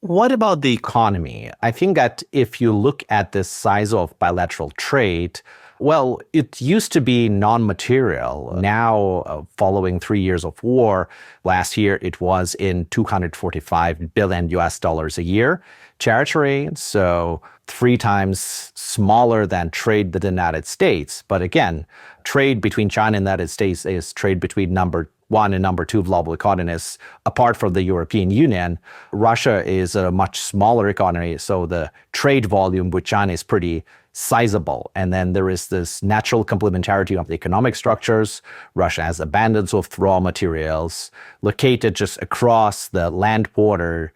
What about the economy? I think that if you look at the size of bilateral trade, well, it used to be non-material. Now, following 3 years of war, last year it was in 245 billion US dollars a year territory. So 3 times smaller than trade with the United States. But again, trade between China and the United States is trade between number one and number two global economies. Apart from the European Union, Russia is a much smaller economy, so the trade volume with China is pretty sizable. And then there is this natural complementarity of the economic structures. Russia has abundance of raw materials located just across the land border,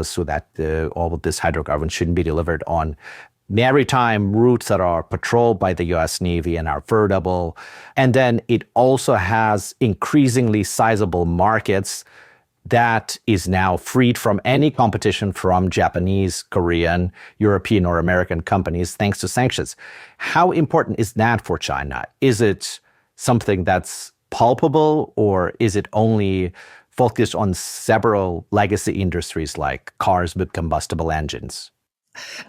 so that all of this hydrocarbons shouldn't be delivered on maritime routes that are patrolled by the U.S. Navy and are fordable. And then it also has increasingly sizable markets that is now freed from any competition from Japanese, Korean, European, or American companies thanks to sanctions. How important is that for China? Is it something that's palpable, or is it only focused on several legacy industries like cars with combustible engines?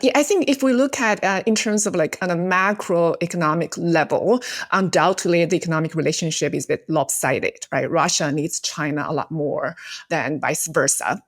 Yeah, I think if we look at in terms of like on a macroeconomic level, undoubtedly the economic relationship is a bit lopsided, right? Russia needs China a lot more than vice versa.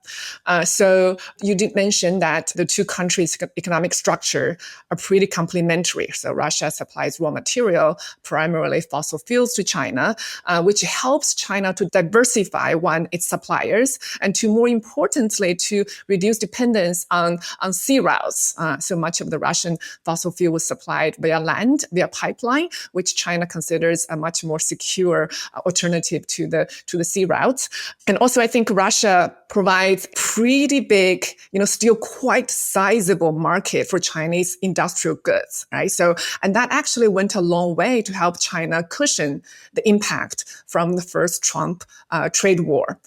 So you did mention that the two countries' economic structure are pretty complementary. So Russia supplies raw material, primarily fossil fuels to China, which helps China to diversify its suppliers, and to more importantly, to reduce dependence on sea routes. So much of the Russian fossil fuel was supplied via land, via pipeline, which China considers a much more secure alternative to the sea routes. And also, I think Russia provides pretty big, still quite sizable market for Chinese industrial goods, right? So, and that actually went a long way to help China cushion the impact from the first Trump trade war.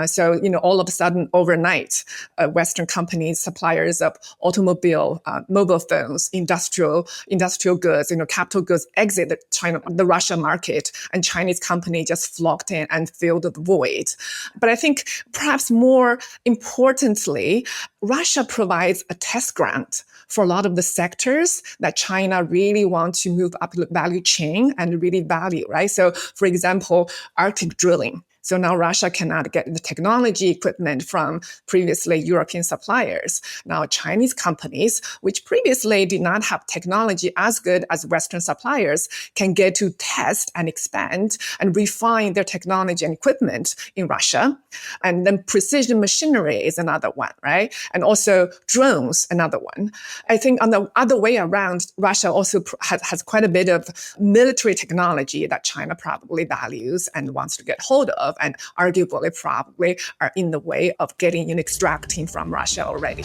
So, all of a sudden, overnight, Western companies, suppliers of automobile, mobile phones, industrial goods, capital goods exit the Russia market, and Chinese companies just flocked in and filled the void. But I think perhaps more importantly, Russia provides a test ground for a lot of the sectors that China really wants to move up the value chain and really value, right? So, for example, Arctic drilling. So now Russia cannot get the technology equipment from previously European suppliers. Now Chinese companies, which previously did not have technology as good as Western suppliers, can get to test and expand and refine their technology and equipment in Russia. And then precision machinery is another one, right? And also drones, another one. I think on the other way around, Russia also has quite a bit of military technology that China probably values and wants to get hold of, and arguably probably are in the way of extracting from Russia already.